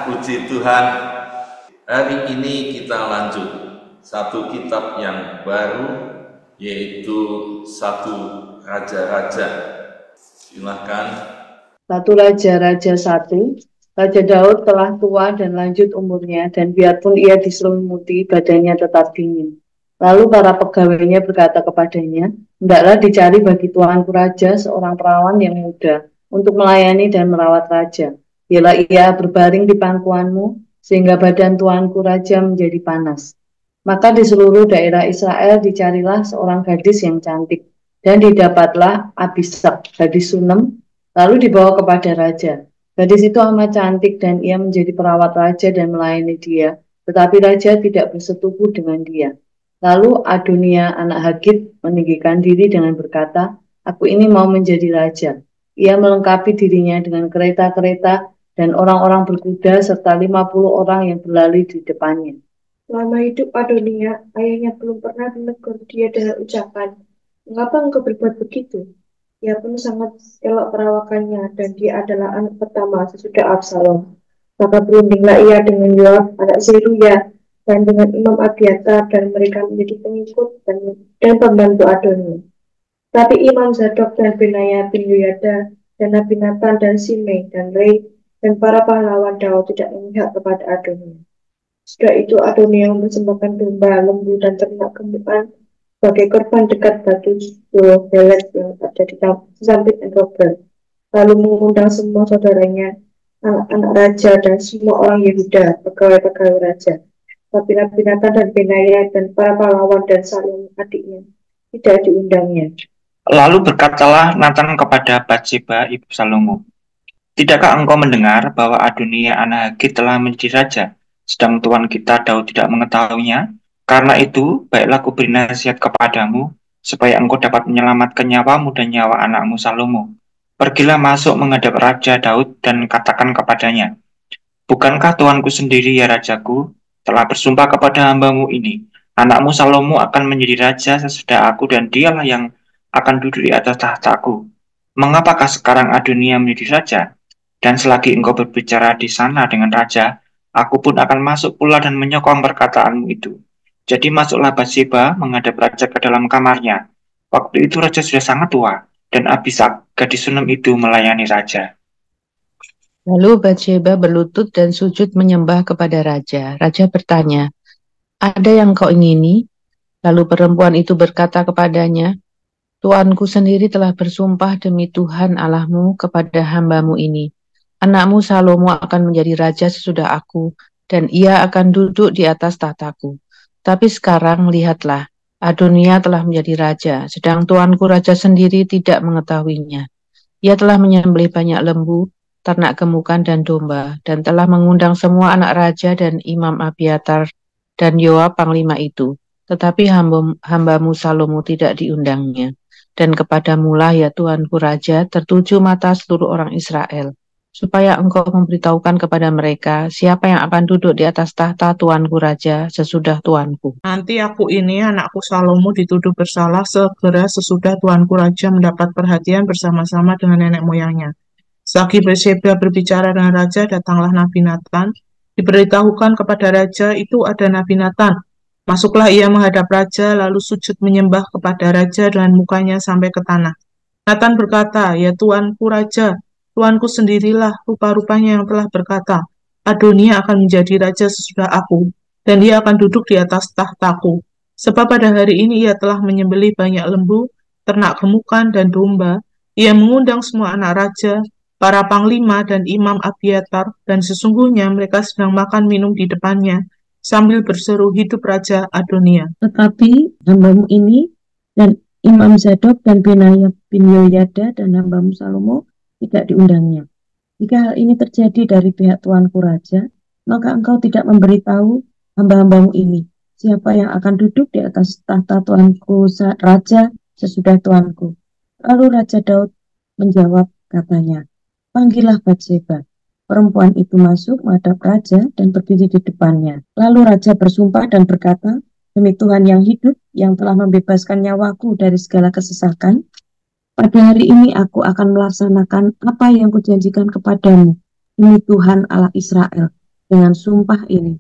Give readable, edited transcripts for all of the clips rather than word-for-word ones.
Puji Tuhan, hari ini kita lanjut satu kitab yang baru, yaitu satu Raja-Raja. Silakan. Satu Raja-Raja 1. Raja Daud telah tua dan lanjut umurnya, dan biarpun ia diselimuti, badannya tetap dingin. Lalu para pegawainya berkata kepadanya, hendaklah dicari bagi tuanku raja seorang perawan yang muda untuk melayani dan merawat raja. Biarlah ia berbaring di pangkuanmu, sehingga badan tuanku raja menjadi panas. Maka di seluruh daerah Israel dicarilah seorang gadis yang cantik, dan didapatlah Abishag, gadis Sunem, lalu dibawa kepada raja. Gadis itu amat cantik dan ia menjadi perawat raja dan melayani dia, tetapi raja tidak bersetubuh dengan dia. Lalu Adonia anak Hagit meninggikan diri dengan berkata, aku ini mau menjadi raja. Ia melengkapi dirinya dengan kereta-kereta dan orang-orang berkuda serta 50 orang yang berlari di depannya. Selama hidup Adonia, ayahnya belum pernah menegur dia dengan ucapan, mengapa engkau berbuat begitu? Ia pun sangat elok perawakannya, dan dia adalah anak pertama sesudah Absalom. Maka berundinglah ia dengan Yoab, anak Zeruya, dan dengan Imam Abiatar, dan mereka menjadi pengikut dan pembantu Adonia. Tapi Imam Zadok dan Benaya bin Yoyada, dan Nabi Nathan dan Simei dan Rei, dan para pahlawan Daud tidak memihak kepada Adonia. Setelah itu Adonia mempersembahkan domba, lembu, dan ternak gemukkan sebagai korban dekat batu Belet yang ada di samping Enrogel. Lalu mengundang semua saudaranya, anak-anak raja, dan semua orang Yehuda, pegawai-pegawai raja. Tapi Nabi Nathan dan Benaya dan para pahlawan dan Salom adiknya tidak diundangnya. Lalu berkatalah Nathan kepada Batseba ibu Salomo, tidakkah engkau mendengar bahwa Adonia anak Hagit telah menjadi raja, sedang tuan kita Daud tidak mengetahuinya? Karena itu, baiklah kuberi nasihat kepadamu, supaya engkau dapat menyelamatkan nyawamu dan nyawa anakmu Salomo. Pergilah masuk menghadap Raja Daud dan katakan kepadanya, bukankah tuanku sendiri ya rajaku, telah bersumpah kepada hambamu ini, anakmu Salomo akan menjadi raja sesudah aku dan dialah yang akan duduk di atas tahtaku. Mengapakah sekarang Adonia menjadi raja? Dan selagi engkau berbicara di sana dengan raja, aku pun akan masuk pula dan menyokong perkataanmu itu. Jadi masuklah Batseba menghadap raja ke dalam kamarnya. Waktu itu raja sudah sangat tua, dan Abishag, gadis Sunem itu melayani raja. Lalu Batseba berlutut dan sujud menyembah kepada raja. Raja bertanya, ada yang kau ingini? Lalu perempuan itu berkata kepadanya, tuanku sendiri telah bersumpah demi Tuhan Allahmu kepada hambamu ini. Anakmu Salomo akan menjadi raja sesudah aku, dan ia akan duduk di atas tahtaku. Tapi sekarang lihatlah, Adonia telah menjadi raja, sedang tuanku raja sendiri tidak mengetahuinya. Ia telah menyembelih banyak lembu, ternak gemukan dan domba, dan telah mengundang semua anak raja dan Imam Abiatar dan Yoab panglima itu. Tetapi hambamu Salomo tidak diundangnya. Dan kepadamulah ya Tuanku Raja tertuju mata seluruh orang Israel, supaya engkau memberitahukan kepada mereka siapa yang akan duduk di atas tahta Tuanku Raja sesudah Tuanku. Nanti aku ini, anakku Salomo, dituduh bersalah segera sesudah Tuanku Raja mendapat perhatian bersama-sama dengan nenek moyangnya. Selagi Batseba berbicara dengan Raja, datanglah Nabi Nathan. Diberitahukan kepada Raja, itu ada Nabi Nathan. Masuklah ia menghadap Raja, lalu sujud menyembah kepada Raja dengan mukanya sampai ke tanah. Nathan berkata, ya Tuanku Raja, Tuanku sendirilah rupa-rupanya yang telah berkata, Adonia akan menjadi raja sesudah aku, dan dia akan duduk di atas tahtaku. Sebab pada hari ini ia telah menyembelih banyak lembu, ternak gemukan, dan domba. Ia mengundang semua anak raja, para panglima, dan Imam Abiatar, dan sesungguhnya mereka sedang makan minum di depannya, sambil berseru hidup Raja Adonia. Tetapi hambamu ini dan Imam Zadok dan Benaya bin Yoyada dan hambamu Salomo tidak diundangnya. Jika hal ini terjadi dari pihak tuanku raja, maka engkau tidak memberitahu hamba-hambamu ini siapa yang akan duduk di atas tahta tuanku raja sesudah tuanku. Lalu Raja Daud menjawab katanya, panggillah Batseba. Perempuan itu masuk menghadap raja dan berdiri di depannya. Lalu raja bersumpah dan berkata, demi Tuhan yang hidup yang telah membebaskan nyawaku dari segala kesesakan, pada hari ini aku akan melaksanakan apa yang kujanjikan kepadamu, demi Tuhan Allah Israel. dengan sumpah ini,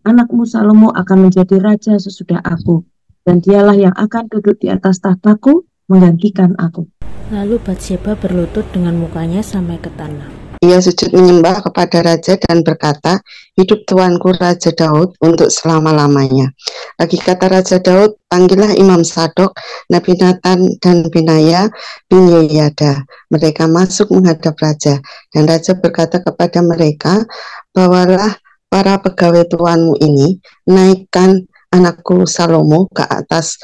anakmu Salomo akan menjadi raja sesudah aku, dan dialah yang akan duduk di atas tahtaku menggantikan aku. Lalu Batsheba berlutut dengan mukanya sampai ke tanah. Ia sujud menyembah kepada raja dan berkata, hidup tuanku Raja Daud untuk selama-lamanya. Lagi kata Raja Daud, panggillah Imam Sadok, Nabi Nathan, dan Benaya bin Yehoyada. Mereka masuk menghadap raja, dan raja berkata kepada mereka, bawalah para pegawai tuanmu ini, naikkan anakku Salomo ke atas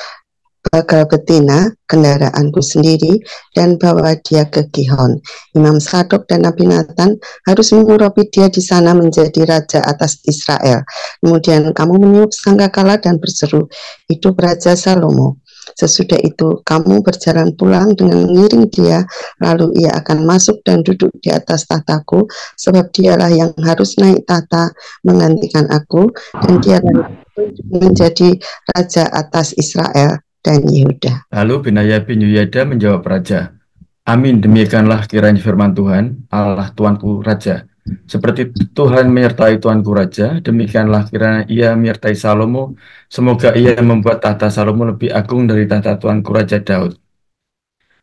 bagal betina kendaraanku sendiri dan bawa dia ke Gihon. Imam Sadok dan Nabi Nathan harus mengurapi dia di sana menjadi raja atas Israel. Kemudian kamu meniup sangkakala dan berseru, hidup Raja Salomo. Sesudah itu kamu berjalan pulang dengan mengiring dia, lalu ia akan masuk dan duduk di atas tahtaku, sebab dialah yang harus naik tahta menggantikan aku, dan dialah yang menjadi raja atas Israel dan Yehuda. Lalu Benaya bin Yehoyada menjawab raja, amin, demikianlah kiranya firman Tuhan, Allah Tuanku Raja. Seperti Tuhan menyertai Tuanku Raja, demikianlah kiranya ia menyertai Salomo, semoga ia membuat tahta Salomo lebih agung dari tahta Tuanku Raja Daud.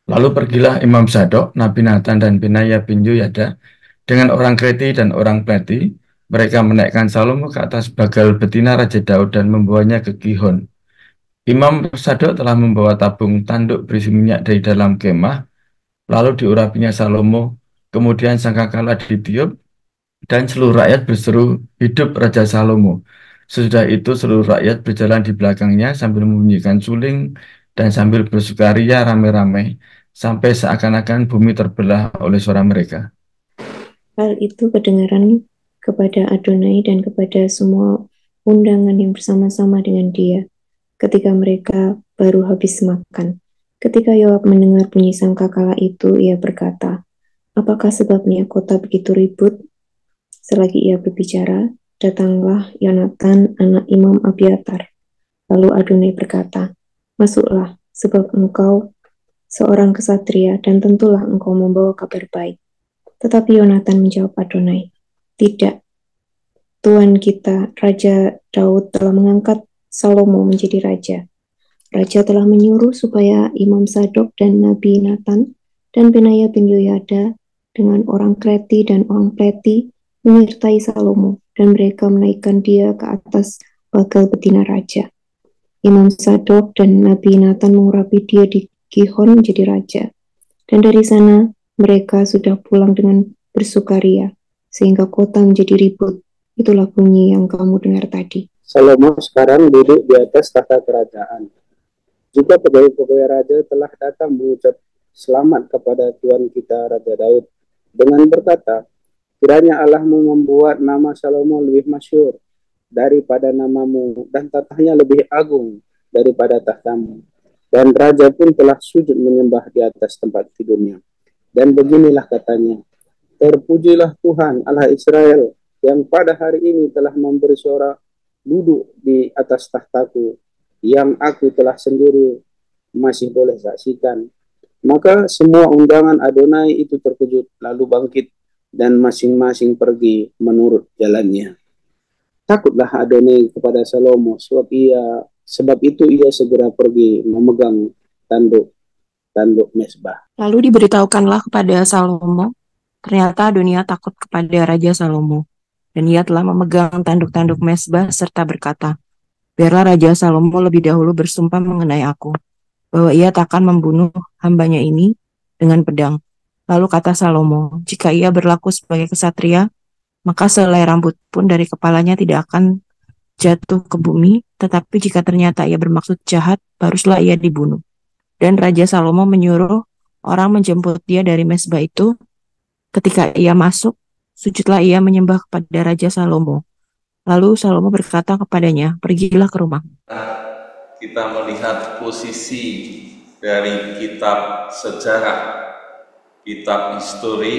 Lalu pergilah Imam Sadok, Nabi Nathan, dan Benaya bin Yehoyada dengan orang Kreti dan orang Pleti. Mereka menaikkan Salomo ke atas bagal betina Raja Daud dan membawanya ke Gihon. Imam Sadok telah membawa tabung tanduk berisi minyak dari dalam kemah, lalu diurapinya Salomo, kemudian sangkakala ditiup, dan seluruh rakyat berseru, hidup Raja Salomo. Sesudah itu seluruh rakyat berjalan di belakangnya sambil membunyikan suling dan sambil bersukaria rame-rame, sampai seakan-akan bumi terbelah oleh suara mereka. Hal itu kedengaran kepada Adonai dan kepada semua undangan yang bersama-sama dengan dia, ketika mereka baru habis makan. Ketika Yoab mendengar bunyi sangkakala itu, ia berkata, apakah sebabnya kota begitu ribut? Selagi ia berbicara, datanglah Yonatan, anak Imam Abiatar. Lalu Adonai berkata, masuklah, sebab engkau seorang kesatria, dan tentulah engkau membawa kabar baik. Tetapi Yonatan menjawab Adonai, tidak, Tuan kita, Raja Daud telah mengangkat Salomo menjadi raja. Raja telah menyuruh supaya Imam Sadok dan Nabi Nathan dan Benaya bin Yehoyada dengan orang Kreti dan orang Pleti menyertai Salomo, dan mereka menaikkan dia ke atas bagal betina raja. Imam Sadok dan Nabi Nathan mengurapi dia di Gihon menjadi raja, dan dari sana mereka sudah pulang dengan bersukaria, sehingga kota menjadi ribut. Itulah bunyi yang kamu dengar tadi. Salomo sekarang duduk di atas tahta kerajaan. Juga pegawai-pegawai raja telah datang mengucap selamat kepada Tuan kita Raja Daud dengan berkata, kiranya Allahmu membuat nama Salomo lebih masyhur daripada namamu, dan tahtanya lebih agung daripada tahtamu. Dan raja pun telah sujud menyembah di atas tempat tidurnya. Dan beginilah katanya, terpujilah Tuhan Allah Israel, yang pada hari ini telah memberi suara duduk di atas tahtaku, yang aku telah sendiri masih boleh saksikan. Maka semua undangan Adonai itu terkejut, lalu bangkit, dan masing-masing pergi menurut jalannya. Takutlah Adonai kepada Salomo, sebab itu ia segera pergi memegang tanduk mesbah. Lalu diberitahukanlah kepada Salomo, ternyata Adonia takut kepada Raja Salomo, dan ia telah memegang tanduk-tanduk mesbah serta berkata, biarlah Raja Salomo lebih dahulu bersumpah mengenai aku, bahwa ia takkan membunuh hambanya ini dengan pedang. Lalu kata Salomo, jika ia berlaku sebagai kesatria, maka selai rambut pun dari kepalanya tidak akan jatuh ke bumi, tetapi jika ternyata ia bermaksud jahat, barulah ia dibunuh. Dan Raja Salomo menyuruh orang menjemput dia dari mesbah itu. Ketika ia masuk, sujudlah ia menyembah kepada Raja Salomo. Lalu Salomo berkata kepadanya, pergilah ke rumah. Kita melihat posisi dari kitab sejarah, kitab histori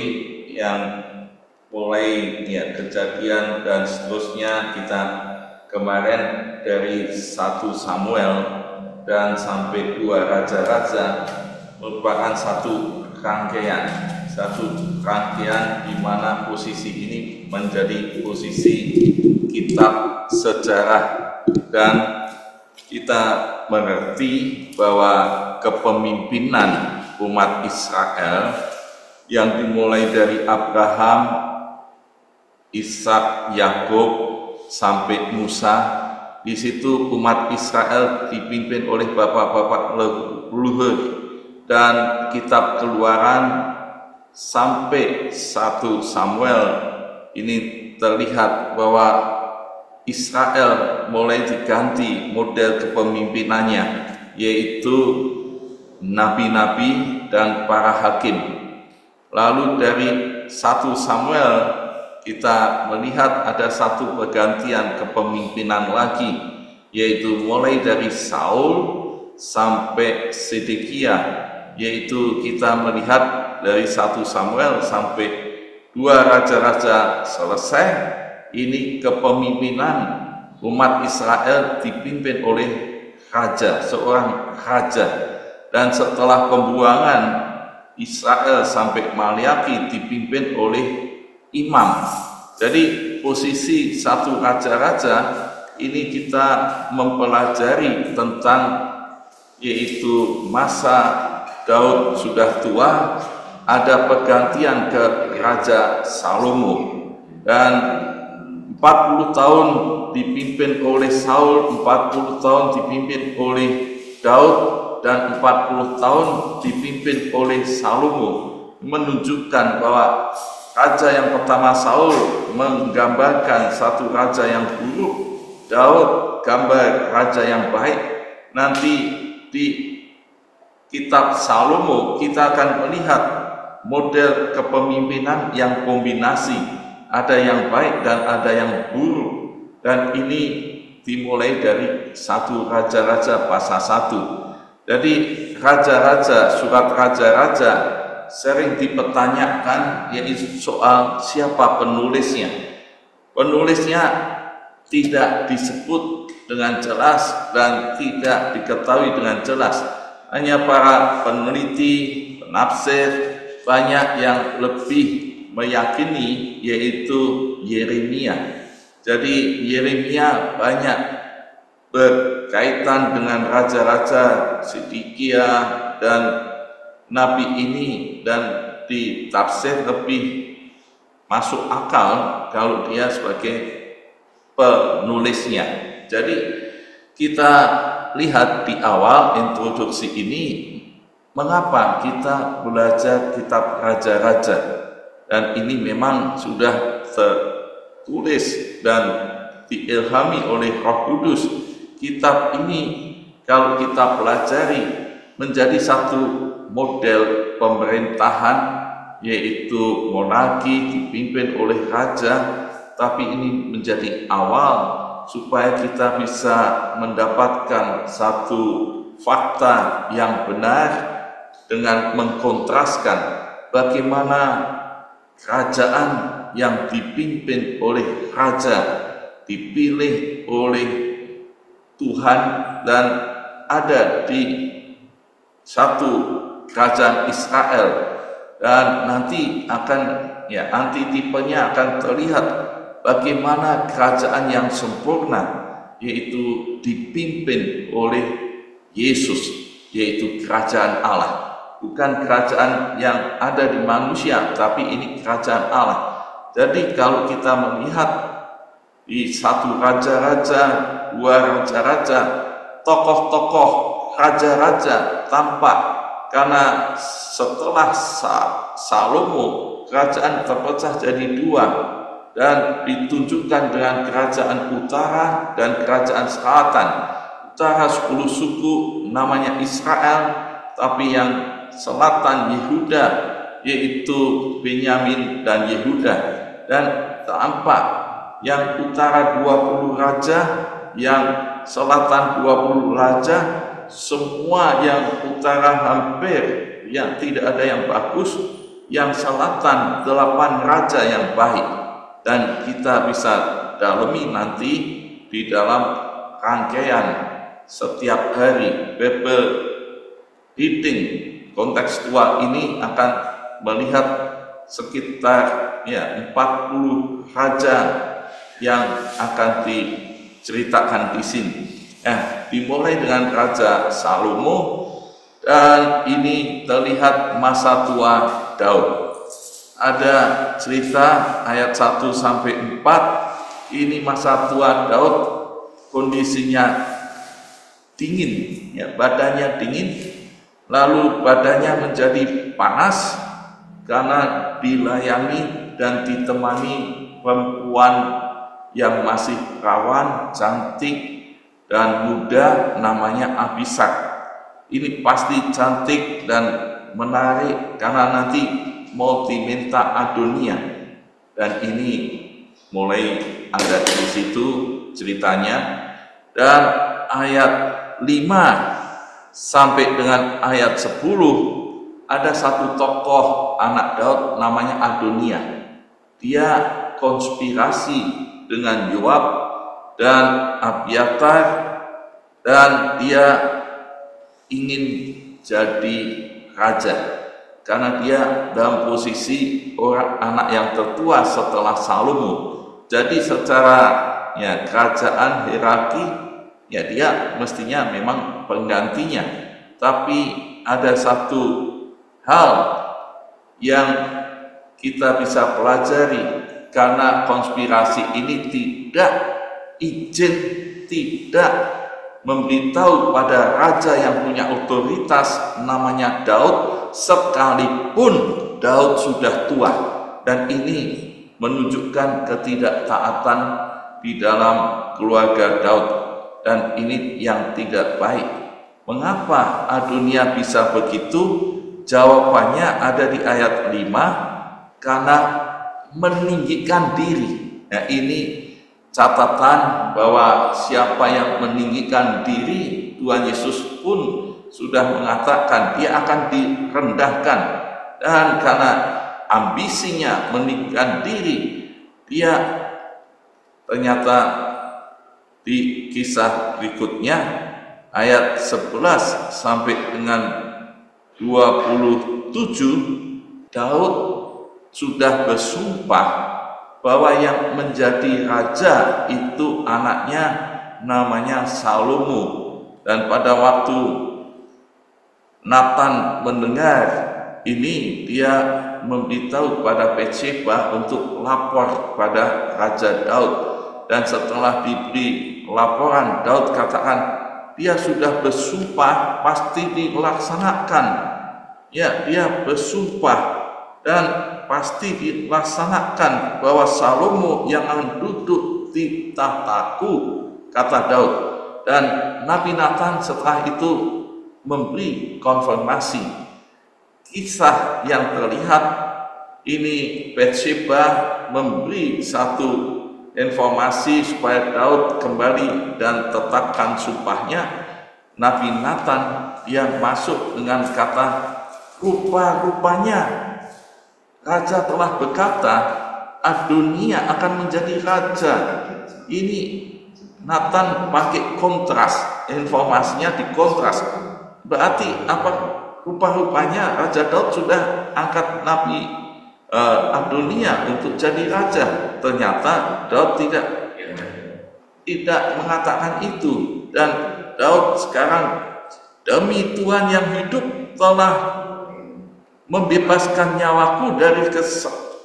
yang mulai kejadian dan seterusnya. Kita kemarin dari 1 Samuel dan sampai 2 raja-raja merupakan satu rangkaian, satu rangkaian di mana posisi ini menjadi posisi kitab sejarah, dan kita mengerti bahwa kepemimpinan umat Israel yang dimulai dari Abraham, Ishak, Yakub sampai Musa, di situ umat Israel dipimpin oleh bapak-bapak leluhur, dan kitab Keluaran sampai 1 Samuel ini terlihat bahwa Israel mulai diganti model kepemimpinannya, yaitu nabi-nabi dan para hakim. Lalu dari 1 Samuel kita melihat ada satu pergantian kepemimpinan lagi, yaitu mulai dari Saul sampai Sedekia, yaitu kita melihat dari 1 Samuel sampai 2 raja-raja selesai. Ini kepemimpinan umat Israel dipimpin oleh raja, seorang raja. Dan setelah pembuangan Israel sampai Maliaki dipimpin oleh imam. Jadi posisi satu raja-raja ini kita mempelajari tentang, yaitu masa Daud sudah tua, ada pergantian ke Raja Salomo, dan 40 tahun dipimpin oleh Saul, 40 tahun dipimpin oleh Daud, dan 40 tahun dipimpin oleh Salomo, menunjukkan bahwa raja yang pertama Saul menggambarkan satu raja yang buruk, Daud gambar raja yang baik. Nanti di kitab Salomo kita akan melihat model kepemimpinan yang kombinasi, ada yang baik dan ada yang buruk, dan ini dimulai dari 1 Raja-Raja pasal 1. Jadi raja-raja, surat raja-raja sering dipertanyakan, yaitu soal siapa penulisnya. Penulisnya tidak disebut dengan jelas dan tidak diketahui dengan jelas. Hanya para peneliti, penafsir, banyak yang lebih meyakini, yaitu Yeremia. Jadi Yeremia banyak berkaitan dengan raja-raja Sedekia dan nabi ini, dan ditafsir lebih masuk akal kalau dia sebagai penulisnya. Jadi kita lihat di awal introduksi ini, mengapa kita belajar kitab raja-raja. Dan ini memang sudah tertulis dan diilhami oleh Roh Kudus. Kitab ini kalau kita pelajari menjadi satu model pemerintahan, yaitu monarki dipimpin oleh raja, tapi ini menjadi awal supaya kita bisa mendapatkan satu fakta yang benar dengan mengkontraskan bagaimana kerajaan yang dipimpin oleh raja, dipilih oleh Tuhan, dan ada di satu kerajaan Israel, dan nanti akan antitipenya akan terlihat bagaimana kerajaan yang sempurna, yaitu dipimpin oleh Yesus, yaitu kerajaan Allah. Bukan kerajaan yang ada di manusia, tapi ini kerajaan Allah. Jadi kalau kita melihat di 1 raja-raja, 2 raja-raja, tokoh-tokoh raja-raja tampak, karena setelah Salomo kerajaan terpecah jadi 2 dan ditunjukkan dengan kerajaan utara dan kerajaan selatan. Utara 10 suku namanya Israel, tapi yang selatan Yehuda, yaitu Benyamin dan Yehuda. Dan tampak yang utara 20 raja, yang selatan 20 raja, semua yang utara hampir yang tidak ada yang bagus, yang selatan 8 raja yang baik. Dan kita bisa dalami nanti di dalam rangkaian setiap hari Bible reading kontekstual ini akan melihat sekitar 40 raja yang akan diceritakan di sini. Dimulai dengan Raja Salomo, dan ini terlihat masa tua Daud. Ada cerita ayat 1 sampai 4, ini masa tua Daud, kondisinya dingin, badannya dingin, lalu badannya menjadi panas karena dilayani dan ditemani perempuan yang masih perawan, cantik dan muda, namanya Abishag. Ini pasti cantik dan menarik karena nanti mau diminta Adonia, dan ini mulai ada di situ ceritanya. Dan ayat 5 sampai dengan ayat 10 ada satu tokoh anak Daud namanya Adonia. Dia konspirasi dengan Yoab dan Abiatar, dan dia ingin jadi raja karena dia dalam posisi orang anak yang tertua setelah Salomo. Jadi secara kerajaan hierarki dia mestinya memang penggantinya. Tapi ada satu hal yang kita bisa pelajari, karena konspirasi ini tidak izin, tidak memberitahu pada raja yang punya otoritas namanya Daud, sekalipun Daud sudah tua. Dan ini menunjukkan ketidaktaatan di dalam keluarga Daud, dan ini yang tidak baik. Mengapa Adonia bisa begitu? Jawabannya ada di ayat 5, karena meninggikan diri. Ini catatan bahwa siapa yang meninggikan diri, Tuhan Yesus pun sudah mengatakan dia akan direndahkan. Dan karena ambisinya meninggikan diri, dia ternyata di kisah berikutnya ayat 11 sampai dengan 27, Daud sudah bersumpah bahwa yang menjadi raja itu anaknya namanya Salomo. Dan pada waktu Nathan mendengar ini, dia memberitahu pada Batseba untuk lapor pada Raja Daud. Dan setelah diberi laporan, Daud katakan dia sudah bersumpah, pasti dilaksanakan. Dia bersumpah dan pasti dilaksanakan bahwa Salomo yang akan duduk di tahtaku, kata Daud. Dan Nabi Nathan setelah itu memberi konfirmasi. Kisah yang terlihat ini, Batseba memberi satu informasi supaya Daud kembali dan tetapkan sumpahnya. Nabi Nathan yang masuk dengan kata, rupa-rupanya raja telah berkata Adonia akan menjadi raja. Ini Nathan pakai kontras, informasinya dikontras. Berarti apa? Rupa-rupanya Raja Daud sudah angkat Nabi Adonia untuk jadi raja. Ternyata Daud tidak mengatakan itu. Dan Daud sekarang, demi Tuhan yang hidup, telah membebaskan nyawaku dari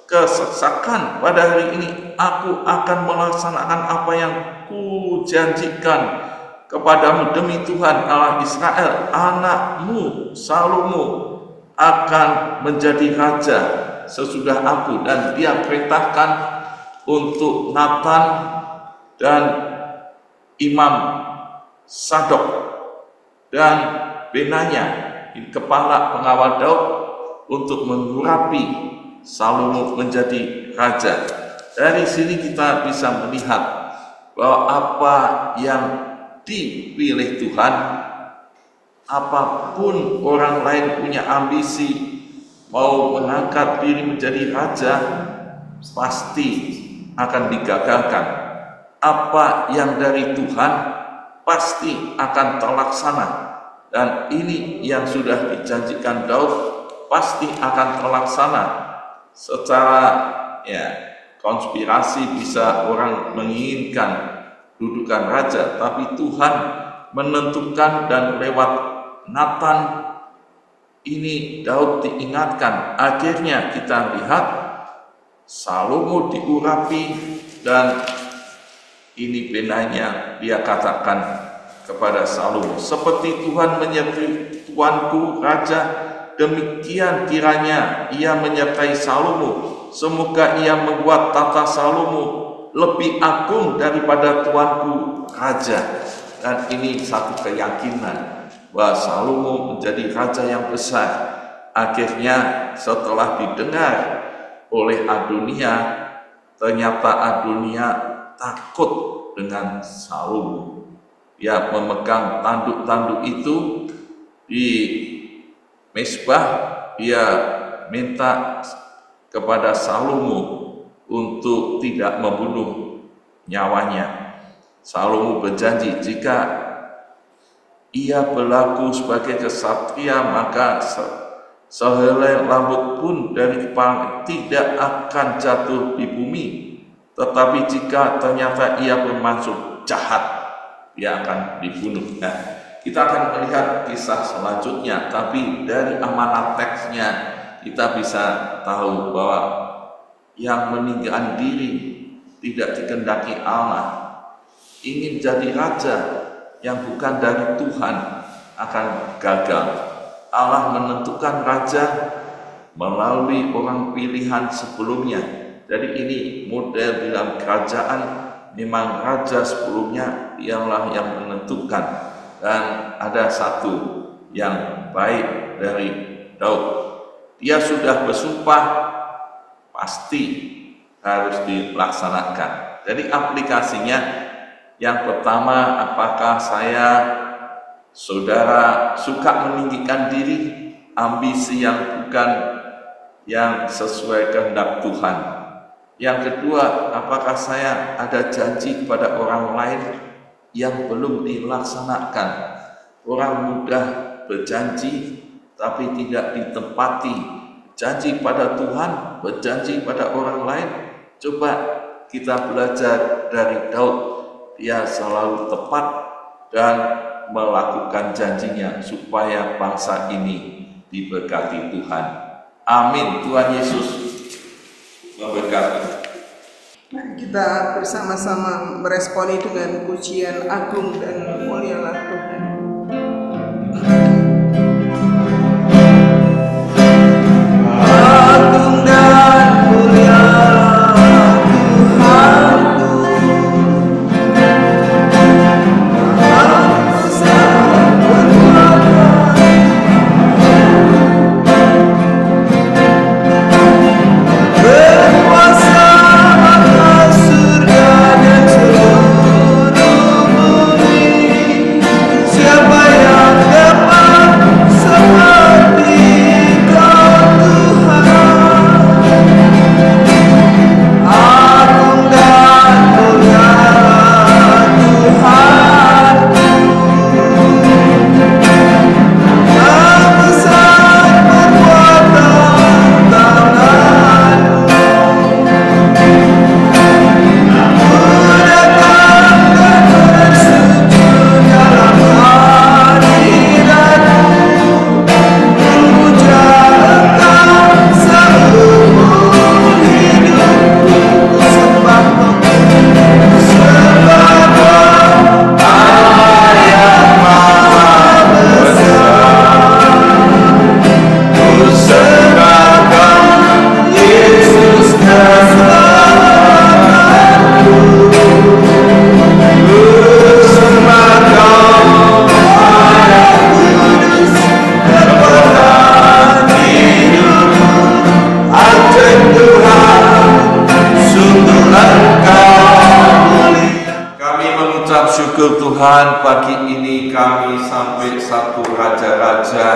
kesesakan pada hari ini. Aku akan melaksanakan apa yang kujanjikan kepadamu demi Tuhan Allah Israel. Anakmu Salomo akan menjadi raja sesudah aku. Dan dia perintahkan untuk Nathan dan Imam Sadok dan Benaya, kepala pengawal Daud, untuk mengurapi Salomo menjadi raja. Dari sini kita bisa melihat bahwa apa yang dipilih Tuhan, apapun orang lain punya ambisi mau mengangkat diri menjadi raja, pasti akan digagalkan. Apa yang dari Tuhan pasti akan terlaksana. Dan ini yang sudah dijanjikan Daud pasti akan terlaksana. Secara konspirasi bisa orang menginginkan dudukan raja, tapi Tuhan menentukan, dan lewat Nathan ini Daud diingatkan. Akhirnya kita lihat Salomo diurapi, dan ini benanya dia katakan kepada Salomo, seperti Tuhan menyertai tuanku raja, demikian kiranya ia menyertai Salomo. Semoga ia membuat tata Salomo lebih agung daripada tuanku raja. Dan ini satu keyakinan bahwa Salomo menjadi raja yang besar. Akhirnya setelah didengar oleh Adonia, ternyata Adonia takut dengan Salomo. Dia memegang tanduk-tanduk itu di mezbah, dia minta kepada Salomo untuk tidak membunuh nyawanya. Salomo berjanji jika ia berlaku sebagai kesatria, maka sehelai rambut pun dari kepala tidak akan jatuh di bumi. Tetapi jika ternyata ia bermaksud jahat, dia akan dibunuh. Nah, kita akan melihat kisah selanjutnya, tapi dari amanat teksnya kita bisa tahu bahwa yang meninggalkan diri tidak dikehendaki Allah, ingin jadi raja yang bukan dari Tuhan, akan gagal. Allah menentukan raja melalui orang pilihan sebelumnya. Jadi ini model dalam kerajaan, memang raja sebelumnya ialah yang menentukan. Dan ada satu yang baik dari Daud. Dia sudah bersumpah, pasti harus dilaksanakan. Jadi aplikasinya, yang pertama, apakah saudara suka meninggikan diri, ambisi yang bukan yang sesuai kehendak Tuhan? Yang kedua, apakah saya ada janji kepada orang lain yang belum dilaksanakan? Orang mudah berjanji tapi tidak ditepati. Janji pada Tuhan, berjanji pada orang lain. Coba kita belajar dari Daud. Dia selalu tepat dan melakukan janjinya supaya bangsa ini diberkati Tuhan. Amin. Tuhan Yesus memberkati. Mari kita bersama-sama meresponi dengan pujian agung dan mulialah Tuhan. Agung dan mulialah Tuhanku, aku sangat berkuasa, berkuasa atas surga dan seluruh bumi. Siapa yang dapat seperti Kau Tuhan? Agung dan mulialah Tuhanku, besar perbuatan tangan-Mu. Aku datang dan bersujud dalam hadirat-Mu, memuja Engkau seumur hidupku. Ku sembah Engkau sebab Allah yang maha besar. Ku sembah Engkau Yesus keselamatanku. Ku sembah Engkau Maha Kudus, kekuatan hidupku. Ajaib Tuhan, sungguh Engkau mulia. Kami mengucap syukur Tuhan, pagi ini kami sampai satu raja-raja,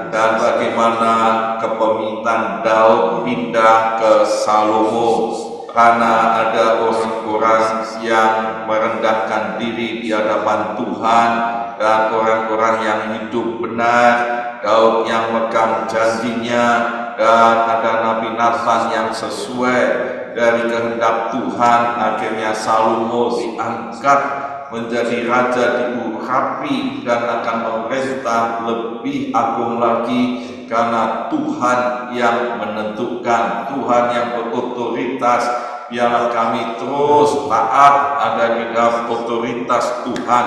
dan bagaimana kepemimpinan Daud pindah ke Salomo, karena ada orang-orang yang merendahkan diri di hadapan Tuhan, dan orang-orang yang hidup benar Daud yang pegang janjinya, dan ada Nabi Nathan yang sesuai dari kehendak Tuhan. Akhirnya Salomo diangkat menjadi raja diurapi dan akan memerintah lebih agung lagi, karena Tuhan yang menentukan, Tuhan yang berotoritas. Biarlah kami terus taat ada di dalam otoritas Tuhan.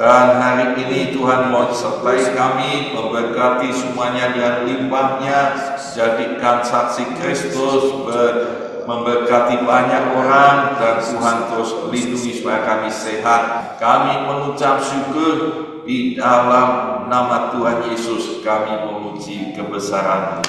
Dan hari ini Tuhan mau sertai kami, memberkati semuanya dengan limpahnya, jadikan saksi Kristus, memberkati banyak orang, dan Tuhan terus lindungi supaya kami sehat. Kami mengucap syukur di dalam nama Tuhan Yesus, kami memuji kebesaran.